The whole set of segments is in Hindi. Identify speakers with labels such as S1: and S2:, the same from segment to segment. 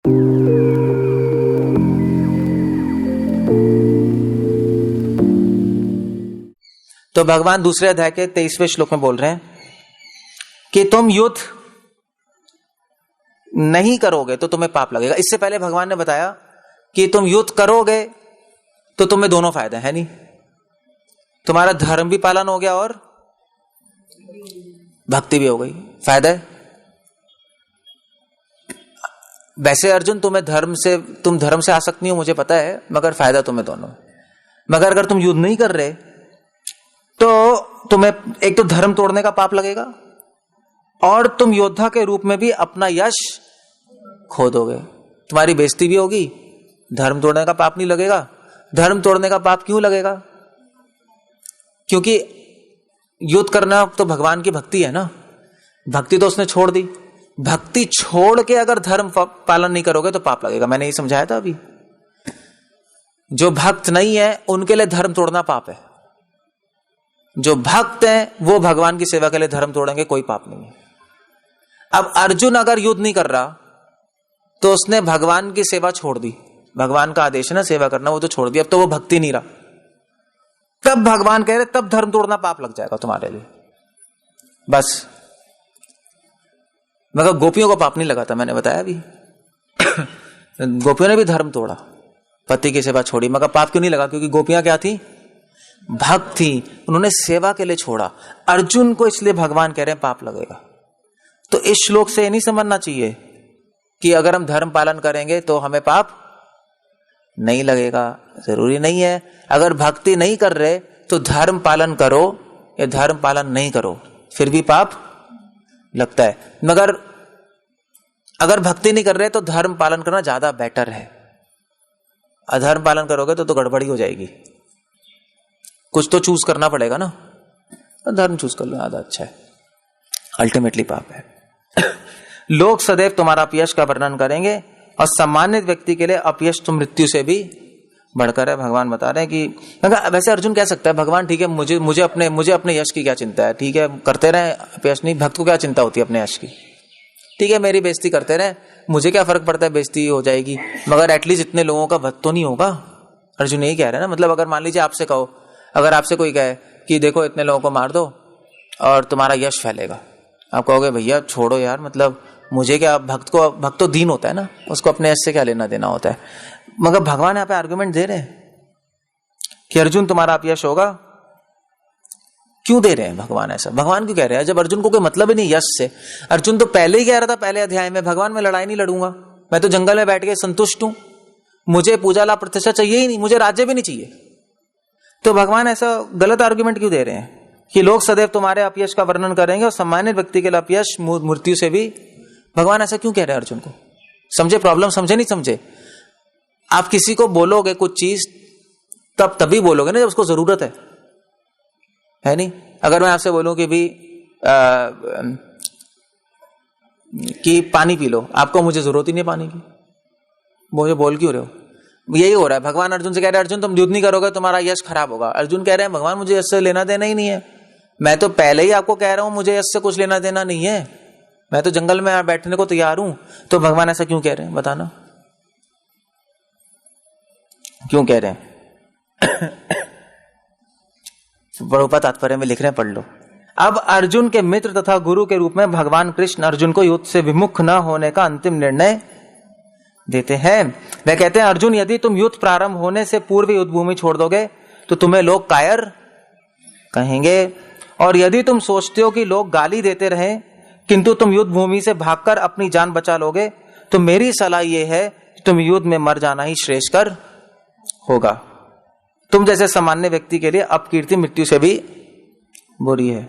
S1: तो भगवान दूसरे अध्याय के 23वें श्लोक में बोल रहे हैं कि तुम युद्ध नहीं करोगे तो तुम्हें पाप लगेगा। इससे पहले भगवान ने बताया कि तुम युद्ध करोगे तो तुम्हें दोनों फायदे हैं, नहीं तुम्हारा धर्म भी पालन हो गया और भक्ति भी हो गई, फायदा है। वैसे अर्जुन तुम धर्म से आसक्त नहीं हो, मुझे पता है, मगर फायदा तुम्हें दोनों। मगर अगर तुम युद्ध नहीं कर रहे तो तुम्हें एक तो धर्म तोड़ने का पाप लगेगा और तुम योद्धा के रूप में भी अपना यश खो दोगे, तुम्हारी बेइज्जती भी होगी। धर्म तोड़ने का पाप नहीं लगेगा। धर्म तोड़ने का पाप क्यों लगेगा? क्योंकि युद्ध करना तो भगवान की भक्ति है ना, भक्ति तो उसने छोड़ दी। भक्ति छोड़ के अगर धर्म पालन नहीं करोगे तो पाप लगेगा। मैंने ये समझाया था अभी। जो भक्त नहीं है उनके लिए धर्म तोड़ना पाप है, जो भक्त हैं वो भगवान की सेवा के लिए धर्म तोड़ेंगे, कोई पाप नहीं है। अब अर्जुन अगर युद्ध नहीं कर रहा तो उसने भगवान की सेवा छोड़ दी। भगवान का आदेश है ना सेवा करना, वो तो छोड़ दी। अब तो वो भक्ति नहीं रहा। तब भगवान कह रहे तब धर्म तोड़ना पाप लग जाएगा तुम्हारे लिए, बस। मगर गोपियों को पाप नहीं लगा था, मैंने बताया अभी। गोपियों ने भी धर्म तोड़ा, पति की सेवा छोड़ी, मगर पाप क्यों नहीं लगा? क्योंकि गोपियां क्या थी? भक्त थी, उन्होंने सेवा के लिए छोड़ा। अर्जुन को इसलिए भगवान कह रहे हैं पाप लगेगा। तो इस श्लोक से नहीं समझना चाहिए कि अगर हम धर्म पालन करेंगे तो हमें पाप नहीं लगेगा, जरूरी नहीं है। अगर भक्ति नहीं कर रहे तो धर्म पालन करो या धर्म पालन नहीं करो, फिर भी पाप लगता है। मगर अगर भक्ति नहीं कर रहे तो धर्म पालन करना ज्यादा बेटर है। अधर्म पालन करोगे तो गड़बड़ी हो जाएगी। कुछ तो चूज करना पड़ेगा ना, धर्म चूज कर लो, ज्यादा अच्छा है। अल्टीमेटली पाप है। लोग सदैव तुम्हारा अपयश का वर्णन करेंगे और सम्मानित व्यक्ति के लिए अपयश तो मृत्यु से भी बढ़कर है। भगवान बता रहे हैं कि वैसे अर्जुन कह सकता है भगवान ठीक है, मुझे अपने यश की क्या चिंता है, ठीक है करते रहे अपयश, नहीं भक्त को क्या चिंता होती है अपने यश की, ठीक है मेरी बेइज्जती करते रहे, मुझे क्या फर्क पड़ता है, बेइज्जती हो जाएगी, मगर एटलीस्ट इतने लोगों का वध तो नहीं होगा। अर्जुन यही कह रहे हैं ना। मतलब अगर मान लीजिए आपसे कहो, अगर आपसे कोई कहे कि देखो इतने लोगों को मार दो और तुम्हारा यश फैलेगा, आप कहोगे भैया छोड़ो यार, मतलब मुझे क्या, भक्त तो दीन होता है ना, उसको अपने यश से क्या लेना देना होता है। मगर भगवान यहाँ पे आर्गुमेंट दे रहे हैं कि अर्जुन तुम्हारा अपयश होगा। क्यों दे रहे हैं भगवान ऐसा? भगवान क्यों कह रहे हैं जब अर्जुन को कोई मतलब ही नहीं यश से? अर्जुन तो पहले ही कह रहा था पहले अध्याय में, भगवान मैं लड़ाई नहीं लड़ूंगा, मैं तो जंगल में बैठ के संतुष्ट हूं, मुझे पूजा लाभ प्रतिष्ठा चाहिए ही नहीं, मुझे राज्य भी नहीं चाहिए। तो भगवान ऐसा गलत आर्गुमेंट क्यों दे रहे हैं कि लोग सदैव तुम्हारे अपयश का वर्णन करेंगे और सम्मानित व्यक्ति के लिए अपयश मृत्यु से भी? भगवान ऐसा क्यों कह रहे हैं अर्जुन को? समझे प्रॉब्लम? समझे नहीं समझे? आप किसी को बोलोगे कुछ चीज तभी बोलोगे ना जब उसको जरूरत है नहीं? अगर मैं आपसे बोलूं कि भी कि पानी पी लो, आपको मुझे जरूरत ही नहीं पानी की, मुझे बोल क्यों रहे हो? यही हो रहा है। भगवान अर्जुन से कह रहे हैं अर्जुन तुम युद्ध नहीं करोगे तुम्हारा यश खराब होगा। अर्जुन कह रहे हैं भगवान मुझे यश से लेना देना ही नहीं है, मैं तो पहले ही आपको कह रहा हूं मुझे यश से कुछ लेना देना नहीं है, मैं तो जंगल में बैठने को तैयार हूं। तो भगवान ऐसा क्यों कह रहे हैं बताना, क्यों कह रहे हैं? प्रभुपाद तात्पर्य में लिख रहे हैं, पढ़ लो। अब अर्जुन के मित्र तथा गुरु के रूप में भगवान कृष्ण अर्जुन को युद्ध से विमुख न होने का अंतिम निर्णय देते हैं। वे कहते हैं अर्जुन यदि तुम युद्ध प्रारंभ होने से पूर्व युद्ध भूमि छोड़ दोगे तो तुम्हें लोग कायर कहेंगे, और यदि तुम सोचते हो कि लोग गाली देते रहें किंतु तुम युद्ध भूमि से भागकर अपनी जान बचा लोगे, तो मेरी सलाह यह है कि तुम युद्ध में मर जाना ही श्रेष्ठकर होगा। तुम जैसे सामान्य व्यक्ति के लिए अपकीर्ति मृत्यु से भी बुरी है,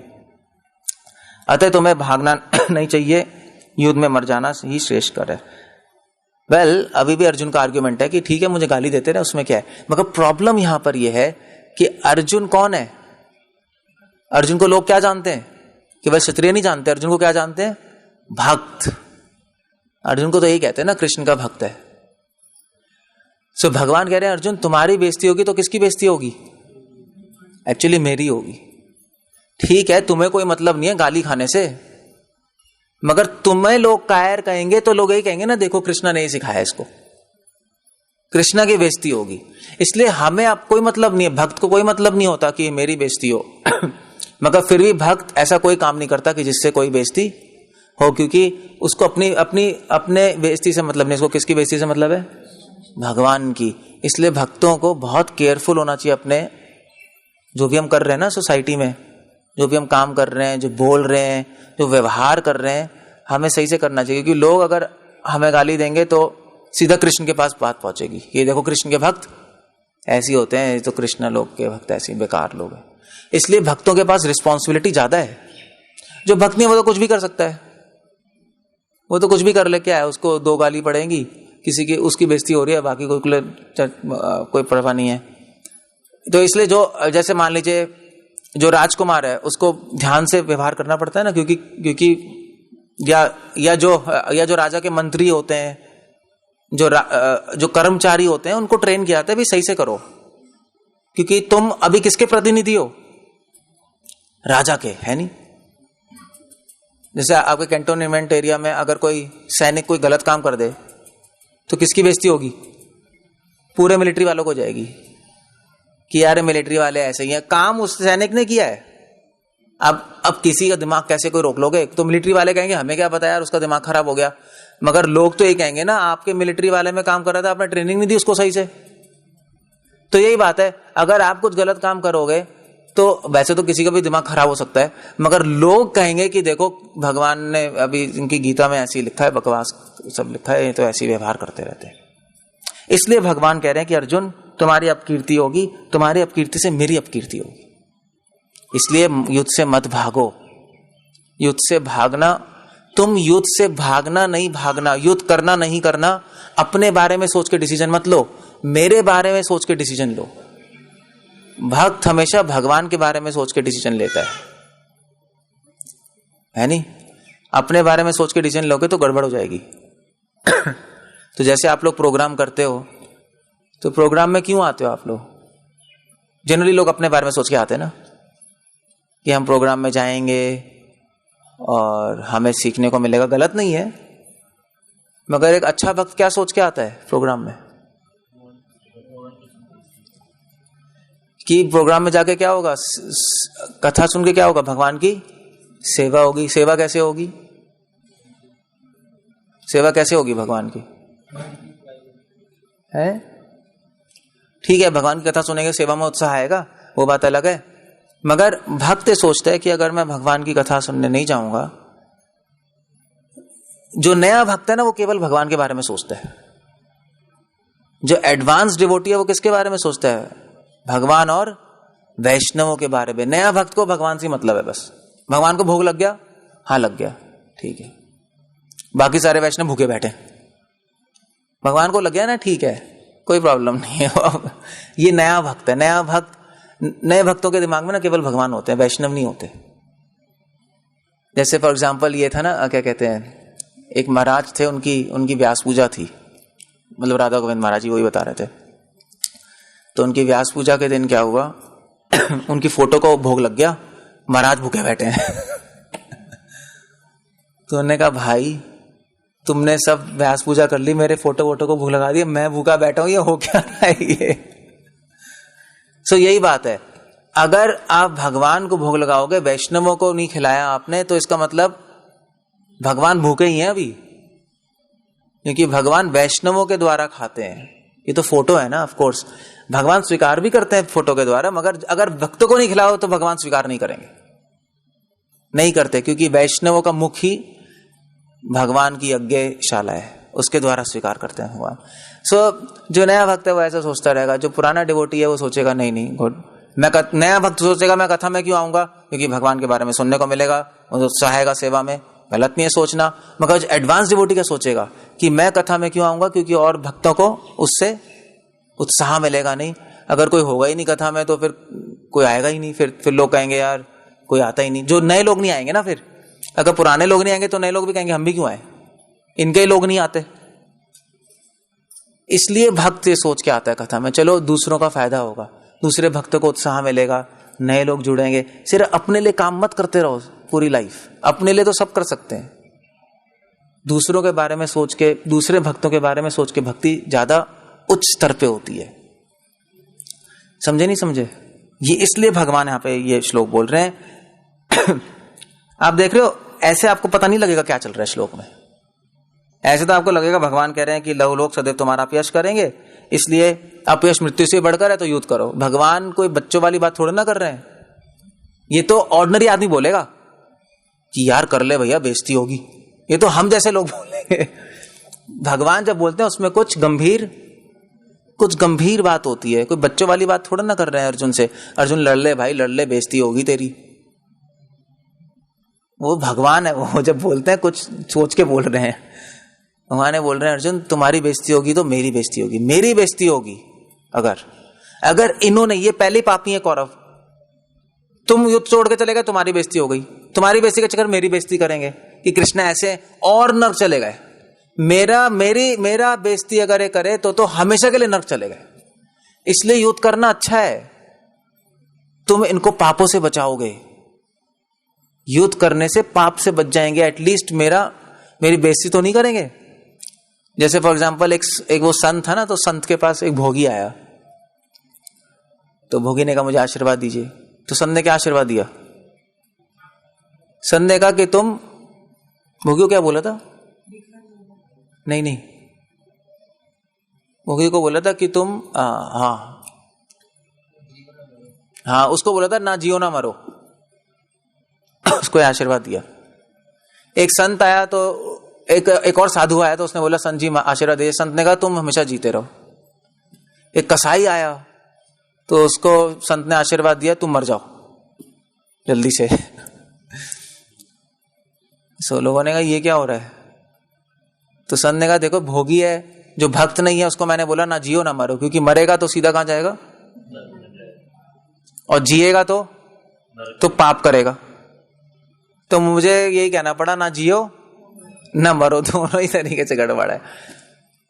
S1: अतः तुम्हें भागना नहीं चाहिए, युद्ध में मर जाना ही श्रेष्ठकर है। अभी भी अर्जुन का आर्ग्यूमेंट है कि ठीक है मुझे गाली देते रहे, उसमें क्या है, मगर प्रॉब्लम यहां पर यह है कि अर्जुन कौन है? अर्जुन को लोग क्या जानते हैं? केवल क्षत्रिय नहीं जानते, अर्जुन को क्या जानते हैं? भक्त। अर्जुन को तो यही कहते हैं ना कृष्ण का भक्त है। सो भगवान कह रहे हैं अर्जुन तुम्हारी बेइज्जती होगी तो किसकी बेइज्जती होगी? एक्चुअली मेरी होगी। ठीक है तुम्हें कोई मतलब नहीं है गाली खाने से, मगर तुम्हें लोग कायर कहेंगे तो लोग यही कहेंगे ना, देखो कृष्णा ने ही सिखाया इसको, कृष्णा की बेइज्जती होगी। इसलिए हमें अब कोई मतलब नहीं है, भक्त को कोई मतलब नहीं होता कि मेरी बेइज्जती हो मगर फिर भी भक्त ऐसा कोई काम नहीं करता कि जिससे कोई बेइज्जती हो, क्योंकि उसको अपने बेइज्जती से मतलब नहीं। उसको किसकी बेइज्जती से मतलब है? भगवान की। इसलिए भक्तों को बहुत केयरफुल होना चाहिए अपने, जो भी हम कर रहे हैं ना सोसाइटी में, जो भी हम काम कर रहे हैं, जो बोल रहे हैं, जो व्यवहार कर रहे हैं, हमें सही से करना चाहिए। क्योंकि लोग अगर हमें गाली देंगे तो सीधा कृष्ण के पास बात पहुंचेगी, ये देखो कृष्ण के भक्त ऐसे होते हैं, तो कृष्ण लोग के भक्त ऐसे बेकार लोग हैं। इसलिए भक्तों के पास रिस्पॉन्सिबिलिटी ज्यादा है। जो भक्त नहीं है वो तो कुछ भी कर सकता है, वो तो कुछ भी कर ले, क्या है, उसको 2 गाली पड़ेंगी, किसी की उसकी बेइज्जती हो रही है, बाकी कोई परवाह नहीं है। तो इसलिए जो, जैसे मान लीजिए जो राजकुमार है उसको ध्यान से व्यवहार करना पड़ता है ना, क्योंकि या जो राजा के मंत्री होते हैं, जो कर्मचारी होते हैं, उनको ट्रेन किया जाता है भी सही से करो, क्योंकि तुम अभी किसके प्रतिनिधि हो? राजा के, है नहीं? जैसे आपके कैंटोनमेंट एरिया में अगर कोई सैनिक कोई गलत काम कर दे तो किसकी बेइज्जती होगी? पूरे मिलिट्री वालों को जाएगी कि यार मिलिट्री वाले ऐसे ही हैं, काम उस सैनिक ने किया है। अब किसी का दिमाग कैसे कोई रोक लोगे? तो मिलिट्री वाले कहेंगे हमें क्या पता यार, उसका दिमाग खराब हो गया। मगर लोग तो ये कहेंगे ना, आपके मिलिट्री वाले में काम कर रहा था, आपने ट्रेनिंग नहीं दी उसको सही से। तो यही बात है, अगर आप कुछ गलत काम करोगे तो वैसे तो किसी का भी दिमाग खराब हो सकता है, मगर लोग कहेंगे कि देखो भगवान ने अभी इनकी गीता में ऐसी लिखा है, बकवास सब लिखा है, तो ऐसी व्यवहार करते रहते हैं। इसलिए भगवान कह रहे हैं कि अर्जुन तुम्हारी अपकीर्ति होगी, तुम्हारी अपकीर्ति से मेरी अपकीर्ति होगी, इसलिए युद्ध से मत भागो। युद्ध से भागना, तुम युद्ध से भागना नहीं भागना, युद्ध करना नहीं करना, अपने बारे में सोच के डिसीजन मत लो, मेरे बारे में सोच के डिसीजन लो। भक्त हमेशा भगवान के बारे में सोच के डिसीजन लेता है नहीं? अपने बारे में सोच के डिसीजन लोगे तो गड़बड़ हो जाएगी तो जैसे आप लोग प्रोग्राम करते हो, तो प्रोग्राम में क्यों आते हो आप लोग? जनरली लोग अपने बारे में सोच के आते हैं ना, कि हम प्रोग्राम में जाएंगे और हमें सीखने को मिलेगा। गलत नहीं है, मगर एक अच्छा भक्त क्या सोच के आता है प्रोग्राम में? कि प्रोग्राम में जाके क्या होगा? कथा सुन के क्या होगा? भगवान की सेवा होगी। सेवा कैसे होगी? सेवा कैसे होगी भगवान की? है ठीक है, भगवान की कथा सुनेंगे, सेवा में उत्साह आएगा, वो बात अलग है। मगर भक्त सोचता है कि अगर मैं भगवान की कथा सुनने नहीं जाऊंगा, जो नया भक्त है ना वो केवल भगवान के बारे में सोचता है। जो एडवांस डिवोटी है वो किसके बारे में सोचता है? भगवान और वैष्णवों के बारे में। नया भक्त को भगवान से मतलब है, बस भगवान को भोग लग गया, हाँ लग गया, ठीक है, बाकी सारे वैष्णव भूखे बैठे, भगवान को लग गया ना, ठीक है, कोई प्रॉब्लम नहीं है ये नया भक्त है। नए भक्तों के दिमाग में ना केवल भगवान होते हैं, वैष्णव नहीं होते। जैसे फॉर एग्जाम्पल ये था ना, क्या कहते हैं, एक महाराज थे, उनकी व्यास पूजा थी, मतलब राधा गोविंद महाराज जी वही बता रहे थे। तो उनकी व्यास पूजा के दिन क्या हुआ उनकी फोटो को भोग लग गया, महाराज भूखे बैठे हैं तो उन्होंने कहा भाई तुमने सब व्यास पूजा कर ली, मेरे फोटो को भूख लगा दिया, मैं भूखा बैठा हूं, ये हो क्या रहा है ये? सो यही बात है, अगर आप भगवान को भोग लगाओगे, वैष्णवों को नहीं खिलाया आपने, तो इसका मतलब भगवान भूखे ही हैं अभी, क्योंकि भगवान वैष्णवों के द्वारा खाते हैं। ये तो फोटो है ना, ऑफ कोर्स भगवान स्वीकार भी करते हैं फोटो के द्वारा, मगर अगर भक्तों को नहीं खिलाओ तो भगवान स्वीकार नहीं करेंगे, नहीं करते, क्योंकि वैष्णवों का मुख ही भगवान की यज्ञशाला है, उसके द्वारा स्वीकार करते हैं भगवान। जो नया भक्त है वो ऐसा सोचता रहेगा, जो पुराना डिवोटी है वो सोचेगा नहीं गुड, नया भक्त सोचेगा मैं कथा में क्यों आऊंगा, क्योंकि भगवान के बारे में सुनने को मिलेगा, उत्साह आएगा सेवा में, गलत नहीं है सोचना। मगर एडवांस डिवोटी क्या सोचेगा कि मैं कथा में क्यों आऊंगा, क्योंकि और भक्तों को उससे उत्साह मिलेगा नहीं। अगर कोई होगा ही नहीं कथा में तो फिर कोई आएगा ही नहीं, फिर लोग कहेंगे यार कोई आता ही नहीं, जो नए लोग नहीं आएंगे ना, फिर अगर पुराने लोग नहीं आएंगे तो नए लोग भी कहेंगे हम भी क्यों आए, इनके ही लोग नहीं आते। इसलिए भक्त ये सोच के आता है कथा में, चलो दूसरों का फायदा होगा, दूसरे भक्तों को उत्साह मिलेगा, नए लोग जुड़ेंगे। सिर्फ अपने लिए काम मत करते रहो पूरी लाइफ, अपने लिए तो सब कर सकते हैं, दूसरों के बारे में सोच के, दूसरे भक्तों के बारे में सोच के भक्ति ज्यादा उच्च स्तर पे होती है। समझे नहीं समझे? ये इसलिए भगवान यहां पे ये श्लोक बोल रहे हैं। आप देख रहे हो, ऐसे आपको पता नहीं लगेगा क्या चल रहा है श्लोक में। ऐसे तो आपको लगेगा भगवान कह रहे हैं कि लव लोग सदैव तुम्हारा अपयश करेंगे, इसलिए अपयश मृत्यु से बढ़कर है तो युद्ध करो। भगवान कोई बच्चों वाली बात थोड़ी ना कर रहे हैं। ये तो ऑर्डिनरी आदमी बोलेगा कि यार कर ले भैया, बेइज्जती होगी। ये तो हम जैसे लोग बोलेंगे। भगवान जब बोलते हैं उसमें कुछ गंभीर बात होती है। कोई बच्चों वाली बात थोड़ा ना कर रहे हैं अर्जुन से, अर्जुन लड़ ले भाई लड़ ले, बेइज्जती होगी तेरी। वो भगवान है, वो जब बोलते हैं कुछ सोच के बोल रहे हैं। भगवान बोल रहे हैं अर्जुन तुम्हारी बेइज्जती होगी तो मेरी बेइज्जती होगी, मेरी बेइज्जती होगी। अगर इन्होंने, ये पहले पापी है कौरव, तुम युद्ध छोड़ के चले गए तुम्हारी बेइज्जती हो गई, तुम्हारी बेइज्जती के चक्कर मेरी बेइज्जती करेंगे कि कृष्ण ऐसे और नर्क चले गए। मेरा बेइज्जती अगर ये करे तो हमेशा के लिए नर्क चले गए। इसलिए युद्ध करना अच्छा है, तुम इनको पापों से बचाओगे। युद्ध करने से पाप से बच जाएंगे, एटलीस्ट मेरी बेइज्जती तो नहीं करेंगे। जैसे फॉर एग्जाम्पल एक वो संत था ना, तो संत के पास एक भोगी आया, तो भोगी ने कहा मुझे आशीर्वाद दीजिए। तो संत ने क्या आशीर्वाद दिया? संत ने कहा कि तुम, भोगी को क्या बोला था? नहीं, भोगी को बोला था कि तुम हाँ उसको बोला था ना जियो ना मरो। उसको आशीर्वाद दिया। एक संत आया तो एक और साधु आया, तो उसने बोला संत जी आशीर्वाद दिए। संत ने कहा तुम हमेशा जीते रहो। एक कसाई आया तो उसको संत ने आशीर्वाद दिया तुम मर जाओ जल्दी से। सो लोगों ने कहा ये क्या हो रहा है? तो संत ने कहा देखो भोगी है, जो भक्त नहीं है उसको मैंने बोला ना जियो ना मरो, क्योंकि मरेगा तो सीधा कहां जाएगा, और जिएगा तो पाप करेगा। तो मुझे यही कहना पड़ा ना जियो ना मरो, दोनों ही तरीके से गड़बड़ है।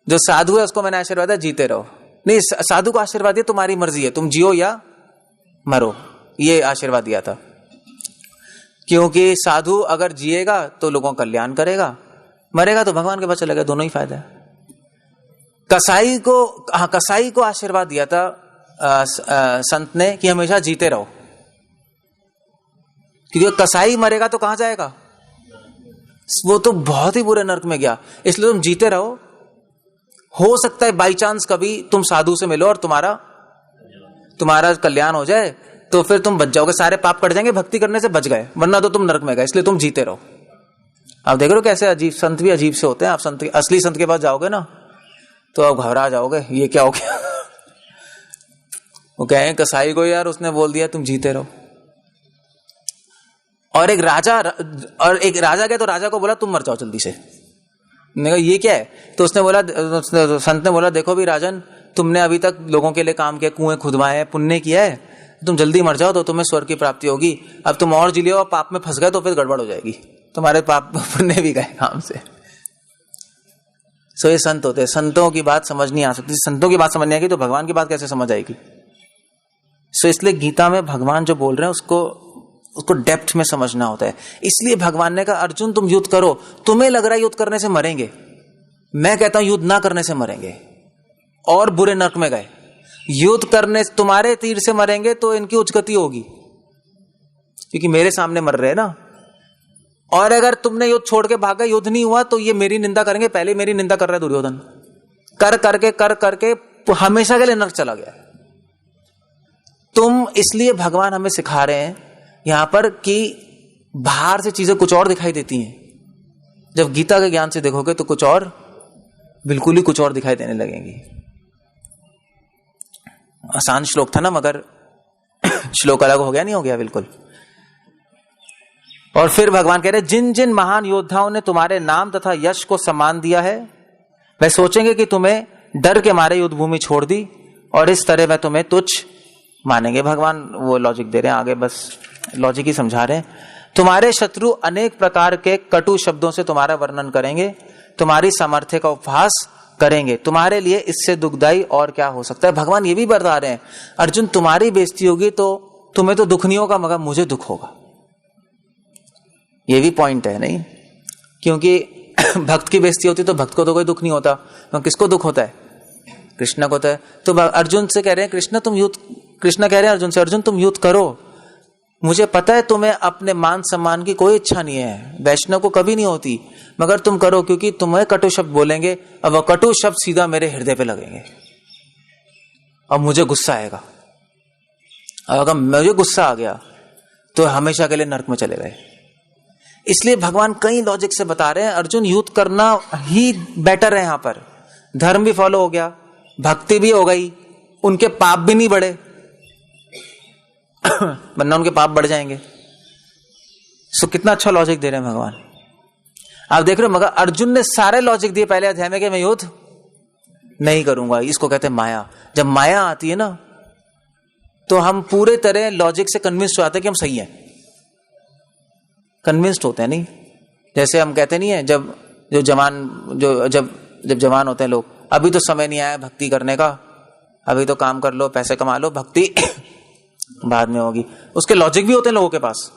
S1: जो साधु है उसको मैंने आशीर्वाद दिया जीते रहो। नहीं, साधु को आशीर्वाद दिया तुम्हारी मर्जी है, तुम जियो या मरो, ये आशीर्वाद दिया था। क्योंकि साधु अगर जिएगा तो लोगों का कल्याण करेगा, मरेगा तो भगवान के पास चलेगा, दोनों ही फायदा है। कसाई को आशीर्वाद दिया था संत ने कि हमेशा जीते रहो, क्योंकि कसाई मरेगा तो कहां जाएगा, वो तो बहुत ही बुरे नरक में गया। इसलिए तुम जीते रहो। हो सकता है बाई चांस कभी तुम साधु से मिलो और तुम्हारा कल्याण हो जाए, तो फिर तुम बच जाओगे, सारे पाप कट जाएंगे, भक्ति करने से बच गए, वरना तो तुम नरक में गए। इसलिए तुम जीते रहो। आप देख रहे हो कैसे अजीब संत भी अजीब से होते हैं। आप असली संत के पास जाओगे ना तो आप घबरा जाओगे, ये क्या हो गया। वो कहें कसाई को यार उसने बोल दिया तुम जीते रहो। और एक राजा गया तो राजा को बोला तुम मर जाओ जल्दी से। ने कहा ये क्या है? तो उसने बोला, संत ने बोला देखो भी राजन, तुमने अभी तक लोगों के लिए काम किया, कुएं खुदवाए, पुण्य किया है, तुम जल्दी मर जाओ तो तुम्हें स्वर्ग की प्राप्ति होगी। अब तुम और जी लियो, पाप में फंस गए तो फिर गड़बड़ हो जाएगी, तुम्हारे पाप पुण्य भी गए काम से। सो ये संत होते हैं। संतों की बात समझ नहीं आ सकती। संतों की बात समझ नहीं आएगी तो भगवान की बात कैसे समझ आएगी? सो इसलिए गीता में भगवान जो बोल रहे हैं उसको डेप्थ में समझना होता है। इसलिए भगवान ने कहा अर्जुन तुम युद्ध करो। तुम्हें लग रहा है युद्ध करने से मरेंगे, मैं कहता हूं युद्ध ना करने से मरेंगे और बुरे नरक में गए। युद्ध करने तुम्हारे तीर से मरेंगे तो इनकी उच्चगति होगी, क्योंकि मेरे सामने मर रहे हैं ना। और अगर तुमने युद्ध छोड़ के भागा, युद्ध नहीं हुआ, तो ये मेरी निंदा करेंगे। पहले मेरी निंदा कर रहा है दुर्योधन, कर करके हमेशा के लिए नरक चला गया। तुम, इसलिए भगवान हमें सिखा रहे हैं यहां पर कि बाहर से चीजें कुछ और दिखाई देती हैं, जब गीता के ज्ञान से देखोगे तो कुछ और, बिल्कुल ही कुछ और दिखाई देने लगेंगी। आसान श्लोक था ना, मगर श्लोक अलग हो गया, नहीं हो गया बिल्कुल। और फिर भगवान कह रहे जिन जिन महान योद्धाओं ने तुम्हारे नाम तथा यश को सम्मान दिया है, वे सोचेंगे कि तुम्हें डर के मारे युद्ध भूमि छोड़ दी और इस तरह वे तुम्हें तुच्छ मानेंगे। भगवान वो लॉजिक दे रहे हैं आगे, बस लॉजिक ही समझा रहे हैं। तुम्हारे शत्रु अनेक प्रकार के कटु शब्दों से तुम्हारा वर्णन करेंगे, तुम्हारी सामर्थ्य का उपहास करेंगे। तुम्हारे लिए इससे दुखदाई और क्या हो सकता है। भगवान ये भी बता रहे हैं अर्जुन तुम्हारी बेइज्जती होगी तो तुम्हें तो दुख नहीं होगा, मगर मुझे दुख होगा। ये भी पॉइंट है नहीं, क्योंकि भक्त की बेइज्जती होती तो भक्त को तो कोई दुख नहीं होता, तो किसको दुख होता है? कृष्ण को होता है। तो अर्जुन से कह रहे हैं कृष्ण कह रहे हैं अर्जुन से, अर्जुन तुम युद्ध करो, मुझे पता है तुम्हें अपने मान सम्मान की कोई इच्छा नहीं है, वैष्णव को कभी नहीं होती, मगर तुम करो क्योंकि तुम्हें कटु शब्द बोलेंगे और वह कटु शब्द सीधा मेरे हृदय पे लगेंगे और मुझे गुस्सा आएगा, और अगर मुझे गुस्सा आ गया तो हमेशा के लिए नरक में चले गए। इसलिए भगवान कई लॉजिक से बता रहे हैं अर्जुन युद्ध करना ही बेटर है। यहां पर धर्म भी फॉलो हो गया, भक्ति भी हो गई, उनके पाप भी नहीं बढ़े वरना उनके पाप बढ़ जाएंगे। सो कितना अच्छा लॉजिक दे रहे हैं भगवान। आप देख रहे हो, मगर अर्जुन ने सारे लॉजिक दिए पहले अध्याय में कि मैं युद्ध नहीं करूंगा। इसको कहते हैं माया। जब माया आती है ना तो हम पूरे तरह लॉजिक से कन्विंस्ड हो जाते हैं कि हम सही हैं, कन्विंस्ड होते हैं। नहीं जैसे हम कहते नहीं है जब जवान होते हैं लोग, अभी तो समय नहीं आया भक्ति करने का, अभी तो काम कर लो, पैसे कमा लो, भक्ति बाद में होगी। उसके लॉजिक भी होते हैं लोगों के पास।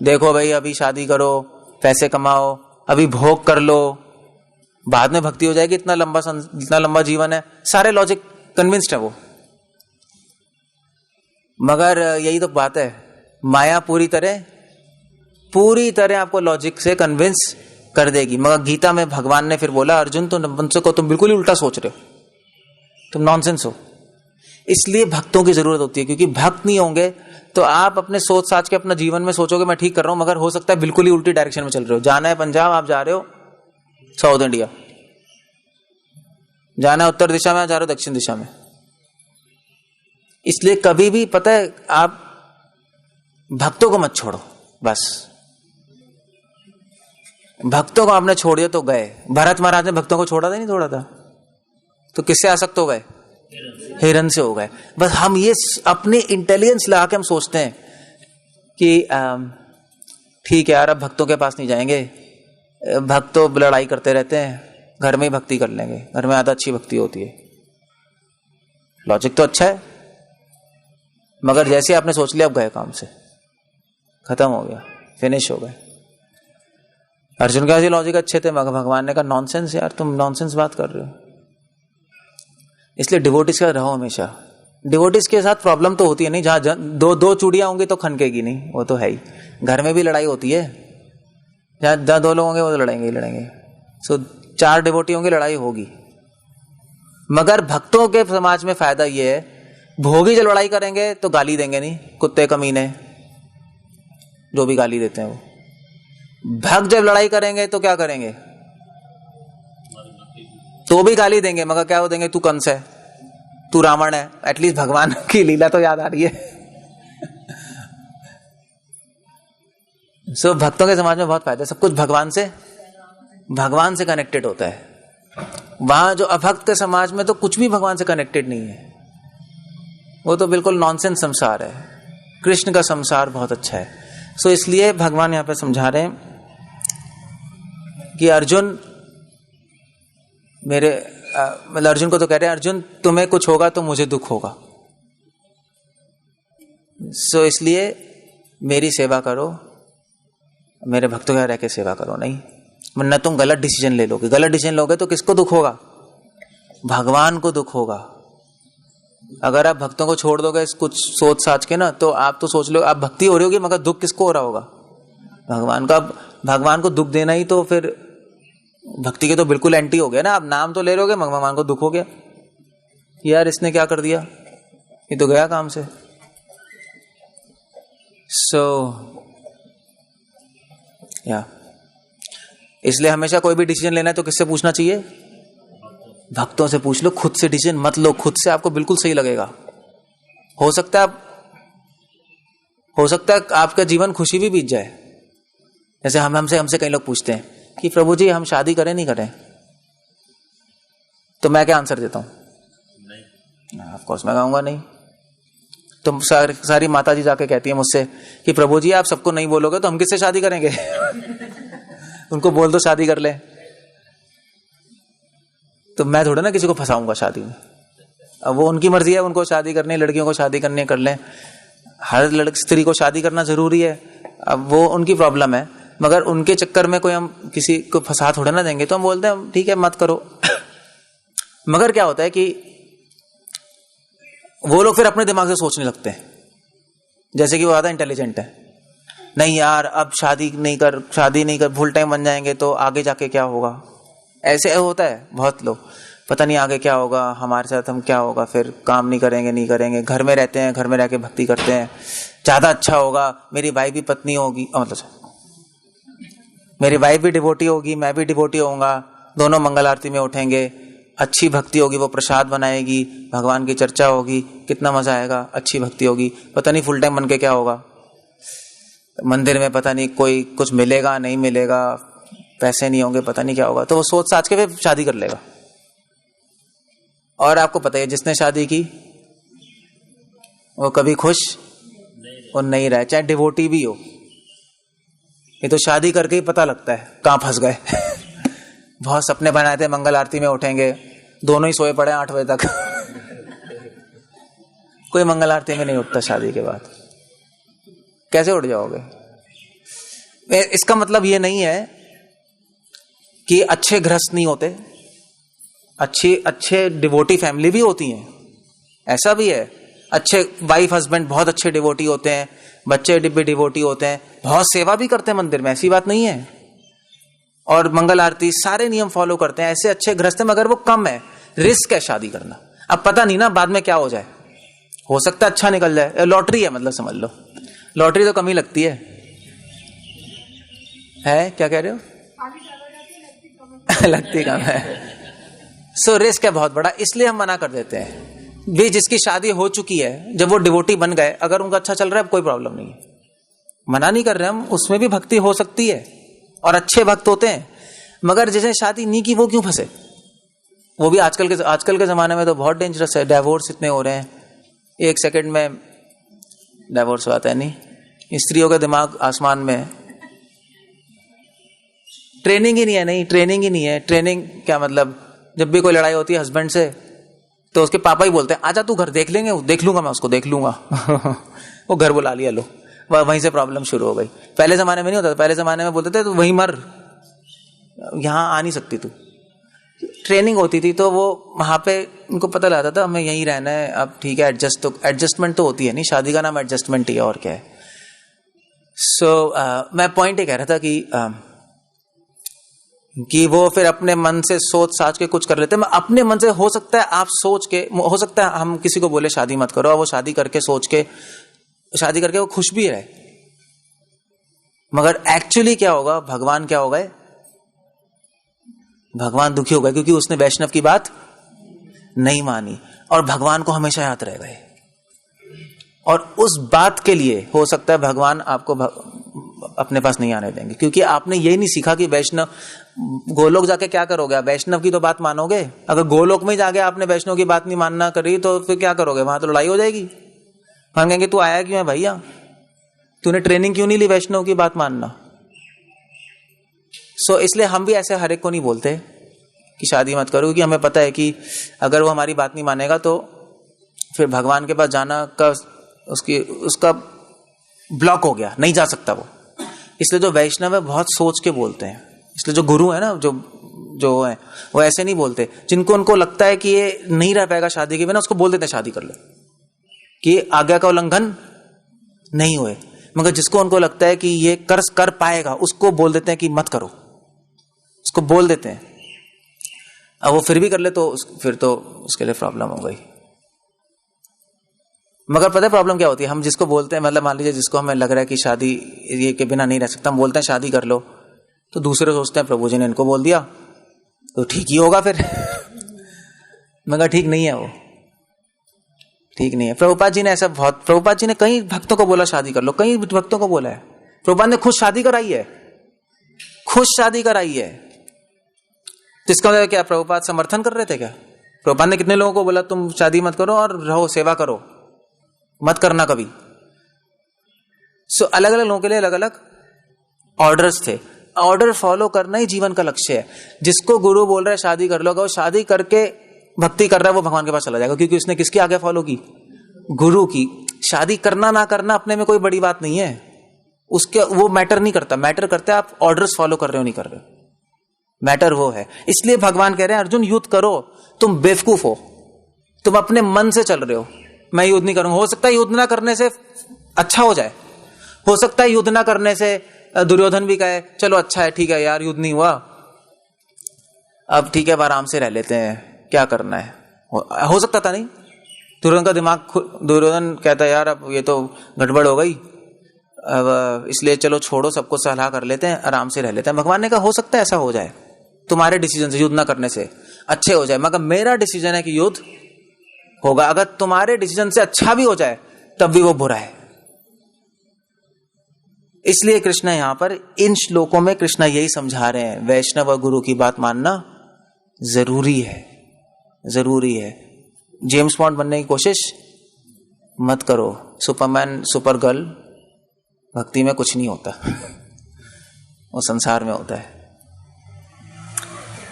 S1: देखो भाई अभी शादी करो, पैसे कमाओ, अभी भोग कर लो, बाद में भक्ति हो जाएगी, इतना लंबा जीवन है, सारे लॉजिक कन्विंस्ड है वो। मगर यही तो बात है, माया पूरी तरह आपको लॉजिक से कन्विंस कर देगी। मगर गीता में भगवान ने फिर बोला अर्जुन तो नपुंसक को तुम बिल्कुल ही उल्टा सोच रहे हो, तुम नॉनसेंस हो। इसलिए भक्तों की जरूरत होती है, क्योंकि भक्त नहीं होंगे तो आप अपने सोच साच के अपना जीवन में सोचोगे मैं ठीक कर रहा हूं, मगर हो सकता है बिल्कुल ही उल्टी डायरेक्शन में चल रहे हो। जाना है पंजाब, आप जा रहे हो साउथ इंडिया, जाना है उत्तर दिशा में, आप जा रहे हो दक्षिण दिशा में। इसलिए कभी भी पता है आप भक्तों को मत छोड़ो, बस भक्तों को आपने छोड़ दिया तो गए। भरत महाराज ने भक्तों को छोड़ा था नहीं छोड़ा था, तो किससे आसक्त हो गए? हिरण से हो गए। बस हम ये अपने इंटेलिजेंस लगा के हम सोचते हैं कि ठीक है यार अब भक्तों के पास नहीं जाएंगे, भक्त तो लड़ाई करते रहते हैं, घर में ही भक्ति कर लेंगे, घर में ज्यादा अच्छी भक्ति होती है। लॉजिक तो अच्छा है, मगर जैसे आपने सोच लिया अब गए काम से, खत्म हो गया, फिनिश हो गए। अर्जुन के ऐसे लॉजिक अच्छे थे, मगर भगवान ने कहा नॉनसेंस यार, तुम नॉनसेंस बात कर रहे हो। इसलिए डिवोटिस का रहो हमेशा। डिवोटिस के साथ प्रॉब्लम तो होती है नहीं, जहां दो चूड़ियां होंगी तो खनकेगी नहीं, वो तो है ही। घर में भी लड़ाई होती है, जहां दो लोग होंगे वो तो लड़ेंगे। सो 4 डिवोटी होंगे, लड़ाई होगी। मगर भक्तों के समाज में फायदा ये है, भोगी जब लड़ाई करेंगे तो गाली देंगे नहीं, कुत्ते कमीने जो भी गाली देते हैं वो। भक्त जब लड़ाई करेंगे तो क्या करेंगे? तो भी गाली देंगे, मगर क्या वो देंगे? तू कंस है, तू रावण है। एटलीस्ट भगवान की लीला तो याद आ रही है। सो भक्तों के समाज में बहुत फायदा है, सब कुछ भगवान से कनेक्टेड होता है। वहां जो अभक्त के समाज में तो कुछ भी भगवान से कनेक्टेड नहीं है, वो तो बिल्कुल नॉनसेंस संसार है। कृष्ण का संसार बहुत अच्छा है। सो इसलिए भगवान यहां पे समझा रहे हैं कि अर्जुन मतलब अर्जुन को तो कह रहे हैं अर्जुन तुम्हें कुछ होगा तो मुझे दुख होगा, सो इसलिए मेरी सेवा करो, मेरे भक्तों के रह के सेवा करो। नहीं वरना तुम गलत डिसीजन ले लोगे। गलत डिसीजन लोगे तो किसको दुख होगा? भगवान को दुख होगा। अगर आप भक्तों को छोड़ दोगे कुछ सोच साच के ना, तो आप तो सोच लो आप भक्ति हो रही होगी, मगर दुख किसको हो रहा होगा? भगवान का। भगवान को दुख देना ही तो फिर भक्ति के तो बिल्कुल एंटी हो गया ना। आप नाम तो ले रहे होगे, मगर भगवान को दुख हो गया, यार इसने क्या कर दिया, ये तो गया काम से। इसलिए हमेशा कोई भी डिसीजन लेना है तो किससे पूछना चाहिए? भक्तों से पूछ लो, खुद से डिसीजन मत लो। खुद से आपको बिल्कुल सही लगेगा। हो सकता है आपका जीवन खुशी भी बीत जाए। जैसे हमसे कई लोग पूछते हैं कि प्रभु जी हम शादी करें नहीं करें, तो मैं क्या आंसर देता हूं? नहीं, ऑफ कोर्स मैं कहूंगा नहीं। तो सारी माता जी जाके कहती है मुझसे कि प्रभु जी आप सबको नहीं बोलोगे तो हम किससे शादी करेंगे? उनको बोल दो शादी कर ले। तो मैं थोड़ा ना किसी को फंसाऊंगा शादी में। अब वो उनकी मर्जी है, उनको शादी करनी है, लड़कियों को शादी करनी है कर लें। हर स्त्री को शादी करना जरूरी है, अब वो उनकी प्रॉब्लम है। मगर उनके चक्कर में कोई हम किसी को फंसा थोड़ा ना देंगे, तो हम बोलते हैं ठीक है मत करो। मगर क्या होता है कि वो लोग फिर अपने दिमाग से सोचने लगते हैं, जैसे कि वो ज्यादा इंटेलिजेंट है, नहीं यार अब शादी नहीं कर फुल टाइम बन जाएंगे तो आगे जाके क्या होगा। ऐसे होता है बहुत लोग, पता नहीं आगे क्या होगा हमारे साथ, हम क्या होगा, फिर काम नहीं करेंगे, घर में रहते हैं, घर में रह के भक्ति करते हैं, ज्यादा अच्छा होगा, मेरी वाइफ भी पत्नी होगी, मतलब मेरी वाइफ भी डिवोटी होगी, मैं भी डिवोटी होऊंगा, दोनों मंगल आरती में उठेंगे, अच्छी भक्ति होगी, वो प्रसाद बनाएगी, भगवान की चर्चा होगी, कितना मजा आएगा, अच्छी भक्ति होगी, पता नहीं फुल टाइम बन के क्या होगा, मंदिर में पता नहीं कोई कुछ मिलेगा नहीं मिलेगा, पैसे नहीं होंगे, पता नहीं क्या होगा। तो वो सोच साच के फिर शादी कर लेगा। और आपको पता है जिसने शादी की वो कभी खुश और नहीं रहा, चाहे डिवोटी भी हो। ये तो शादी करके ही पता लगता है कहां फंस गए। बहुत सपने बनाए थे मंगल आरती में उठेंगे, दोनों ही सोए पड़े 8 बजे तक। कोई मंगल आरती में नहीं उठता शादी के बाद, कैसे उठ जाओगे। इसका मतलब ये नहीं है कि अच्छे गृहस्थ नहीं होते, अच्छे डिवोटी फैमिली भी होती हैं, ऐसा भी है। अच्छे वाइफ हस्बैंड बहुत अच्छे डिवोटी होते हैं, बच्चे भी डिवोटी होते हैं, बहुत सेवा भी करते हैं मंदिर में, ऐसी बात नहीं है, और मंगल आरती सारे नियम फॉलो करते हैं, ऐसे अच्छे गृहस्थ हैं, मगर वो कम है। रिस्क है शादी करना, अब पता नहीं ना बाद में क्या हो जाए, हो सकता है अच्छा निकल जाए, लॉटरी है, मतलब समझ लो लॉटरी तो कम ही लगती है क्या कह रहे हो? लगती कम है। सो रिस्क है बहुत बड़ा, इसलिए हम मना कर देते हैं। भी जिसकी शादी हो चुकी है, जब वो डिवोटी बन गए, अगर उनका अच्छा चल रहा है कोई प्रॉब्लम नहीं है, मना नहीं कर रहे हम, उसमें भी भक्ति हो सकती है और अच्छे भक्त होते हैं। मगर जिसने शादी नहीं की वो क्यों फंसे? वो भी आजकल के जमाने में तो बहुत डेंजरस है, डिवोर्स इतने हो रहे हैं, 1 सेकंड में डिवोर्स होता है। नहीं, स्त्रियों का दिमाग आसमान में है, ट्रेनिंग ही नहीं है। नहीं, ट्रेनिंग ही नहीं है। ट्रेनिंग क्या मतलब, जब भी कोई लड़ाई होती है हस्बैंड से तो उसके पापा ही बोलते हैं आजा तू घर देख लेंगे, देख लूंगा मैं उसको, देख लूंगा। वो घर बुला लिया, लो वहीं से प्रॉब्लम शुरू हो गई। पहले जमाने में नहीं होता था, पहले जमाने में बोलते थे तू वहीं मर, यहां आ नहीं सकती तू। ट्रेनिंग होती थी तो वो वहां पे उनको पता लगता था हमें यहीं रहना है, अब ठीक है एडजस्टमेंट तो होती है। नहीं, शादी का नाम एडजस्टमेंट ही है, और क्या है। मैं पॉइंट ये कह रहा था कि वो फिर अपने मन से सोच साच के कुछ कर लेते हैं। अपने मन से हो सकता है आप सोच के, हो सकता है हम किसी को बोले शादी मत करो, और वो शादी करके वो खुश भी रहे, मगर एक्चुअली क्या होगा, भगवान क्या हो गए, भगवान दुखी हो गए क्योंकि उसने वैष्णव की बात नहीं मानी, और भगवान को हमेशा याद रह गए। और उस बात के लिए हो सकता है भगवान आपको अपने पास नहीं आने देंगे, क्योंकि आपने यही नहीं सीखा कि वैष्णव गोलोक जाके क्या करोगे, वैष्णव की तो बात मानोगे। अगर गोलोक में जाके आपने वैष्णव की बात नहीं मानना करी तो फिर क्या करोगे, वहां तो लड़ाई हो जाएगी। वहां कहेंगे तू आया क्यों है भैया, तूने ट्रेनिंग क्यों नहीं ली वैष्णव की बात मानना। इसलिए हम भी ऐसे हर एक को नहीं बोलते कि शादी मत करो, क्योंकि हमें पता है कि अगर वो हमारी बात नहीं मानेगा तो फिर भगवान के पास जाना का उसका ब्लॉक हो गया, नहीं जा सकता वो। इसलिए जो वैष्णव है बहुत सोच के बोलते हैं। इसलिए जो गुरु है ना, जो है वो ऐसे नहीं बोलते। जिनको उनको लगता है कि ये नहीं रह पाएगा शादी के बिना, उसको बोल देते हैं शादी कर लो, कि आज्ञा का उल्लंघन नहीं हुए। मगर जिसको उनको लगता है कि ये कर पाएगा, उसको बोल देते हैं कि मत करो, उसको बोल देते हैं। अब वो फिर भी कर ले तो फिर तो उसके लिए प्रॉब्लम हो गई। मगर पता है प्रॉब्लम क्या होती है, हम जिसको बोलते हैं, मतलब मान लीजिए जिसको हमें लग रहा है कि शादी ये के बिना नहीं रह सकता, हम बोलते हैं शादी कर लो, तो दूसरे सोचते हैं प्रभु जी ने इनको बोल दिया तो ठीक ही होगा फिर। मगर ठीक नहीं है, वो ठीक नहीं है। प्रभुपाद जी ने कई भक्तों को बोला शादी कर लो, कई भक्तों को बोला है। प्रभुपाद ने खुद शादी कराई है, तो इसका मतलब क्या प्रभुपाद समर्थन कर रहे थे क्या? प्रभुपाद ने कितने लोगों को बोला तुम शादी मत करो और रहो, सेवा करो, मत करना कभी। अलग अलग लोगों के लिए अलग अलग ऑर्डर्स थे। ऑर्डर फॉलो करना ही जीवन का लक्ष्य है। जिसको गुरु बोल रहा है शादी कर लो, वो शादी करके भक्ति कर रहा है, वो भगवान के पास चला जाएगा, क्योंकि उसने किसकी आज्ञा फॉलो की? गुरु की। शादी करना ना करना अपने में कोई बड़ी बात नहीं है। उसके वो मैटर नहीं करता, मैटर करता है आप ऑर्डर्स फॉलो कर रहे हो नहीं कर रहे हो, मैटर वो है। इसलिए भगवान कह रहे हैं अर्जुन युद्ध करो, तुम बेवकूफ हो, तुम अपने मन से चल रहे हो, मैं युद्ध नहीं करूंगा। हो सकता है युद्ध ना करने से अच्छा हो जाए, हो सकता है युद्ध ना करने से दुर्योधन भी कहे चलो अच्छा है, ठीक है यार युद्ध नहीं हुआ, अब ठीक है अब आराम से रह लेते हैं, क्या करना है। हो सकता था नहीं, दुर्योधन का दिमाग, दुर्योधन कहता है यार अब ये तो गड़बड़ हो गई, अब इसलिए चलो छोड़ो, सबको सलाह कर लेते हैं, आराम से रह लेते हैं। भगवान ने कहा हो सकता है ऐसा हो जाए, तुम्हारे डिसीजन से युद्ध ना करने से अच्छे हो जाए, मगर मेरा डिसीजन है कि युद्ध होगा। अगर तुम्हारे डिसीजन से अच्छा भी हो जाए तब भी वो बुरा है। इसलिए कृष्ण यहां पर इन श्लोकों में कृष्ण यही समझा रहे हैं, वैष्णव और गुरु की बात मानना जरूरी है, जरूरी है। जेम्स बॉन्ड बनने की कोशिश मत करो, सुपरमैन सुपर गर्ल भक्ति में कुछ नहीं होता वो संसार में होता है।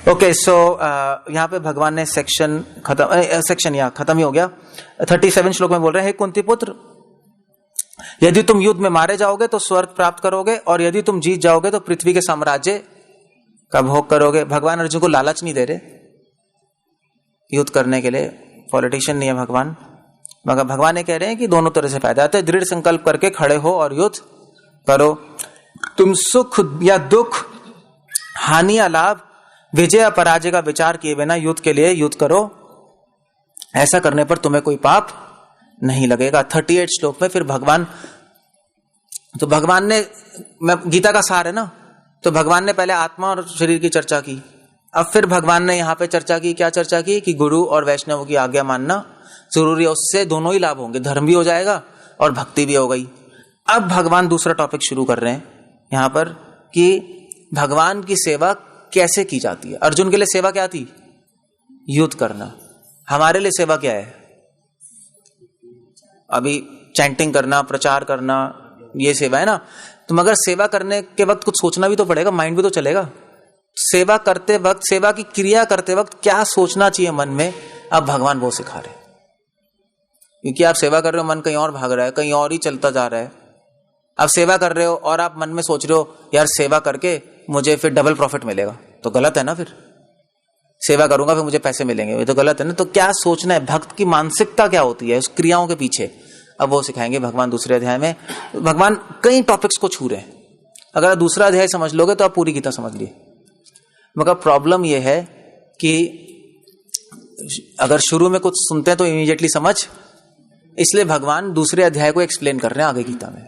S1: ओके, सो यहां पे भगवान ने सेक्शन यहां खत्म ही हो गया। 37 श्लोक में बोल रहे हैं, हे कुंती पुत्र, यदि तुम युद्ध में मारे जाओगे तो स्वर्ग प्राप्त करोगे, और यदि तुम जीत जाओगे तो पृथ्वी के साम्राज्य का भोग करोगे। भगवान अर्जुन को लालच नहीं दे रहे युद्ध करने के लिए, पॉलिटिशियन नहीं है भगवान, मगर भगवान ये कह रहे हैं कि दोनों तरह से फायदा आता है। दृढ़ संकल्प करके खड़े हो और युद्ध करो। तुम सुख या दुख, हानि या लाभ, विजय या पराजय का विचार किए बिना युद्ध के लिए युद्ध करो, ऐसा करने पर तुम्हें कोई पाप नहीं लगेगा। 38 श्लोक में फिर भगवान, तो भगवान ने, गीता का सार है ना, तो भगवान ने पहले आत्मा और शरीर की चर्चा की, अब फिर भगवान ने यहां पे चर्चा की, क्या चर्चा की कि गुरु और वैष्णव की आज्ञा मानना जरूरी है, उससे दोनों ही लाभ होंगे, धर्म भी हो जाएगा और भक्ति भी हो गई। अब भगवान दूसरा टॉपिक शुरू कर रहे हैं यहां पर कि भगवान की सेवा कैसे की जाती है। अर्जुन के लिए सेवा क्या थी? युद्ध करना। हमारे लिए सेवा क्या है? अभी चैंटिंग करना, प्रचार करना, ये सेवा है ना। तो मगर सेवा करने के वक्त कुछ सोचना भी तो पड़ेगा, माइंड भी तो चलेगा। सेवा करते वक्त, सेवा की क्रिया करते वक्त क्या सोचना चाहिए मन में, अब भगवान वो सिखा रहे हैं। क्योंकि आप सेवा कर रहे हो, मन कहीं और भाग रहा है, कहीं और ही चलता जा रहा है। आप सेवा कर रहे हो और आप मन में सोच रहे हो यार सेवा करके मुझे फिर डबल प्रॉफिट मिलेगा, तो गलत है ना। फिर सेवा करूंगा फिर मुझे पैसे मिलेंगे, ये तो गलत है ना। तो क्या सोचना है, भक्त की मानसिकता क्या होती है उस क्रियाओं के पीछे, अब वो सिखाएंगे भगवान दूसरे अध्याय में। भगवान कई टॉपिक्स को छू रहे हैं। अगर दूसरा अध्याय समझ लोगे तो आप पूरी गीता समझ लिए। मगर प्रॉब्लम यह है कि अगर शुरू में कुछ सुनते हैं तो इमीडिएटली समझ, इसलिए भगवान दूसरे अध्याय को एक्सप्लेन कर रहे हैं आगे गीता में।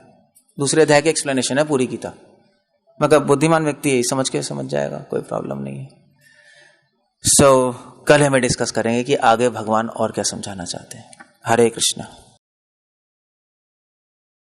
S1: दूसरे अध्याय की एक्सप्लेनेशन है पूरी गीता। मगर बुद्धिमान व्यक्ति यही समझ के समझ जाएगा, कोई प्रॉब्लम नहीं है। कल हमें डिस्कस करेंगे कि आगे भगवान और क्या समझाना चाहते हैं। हरे कृष्णा।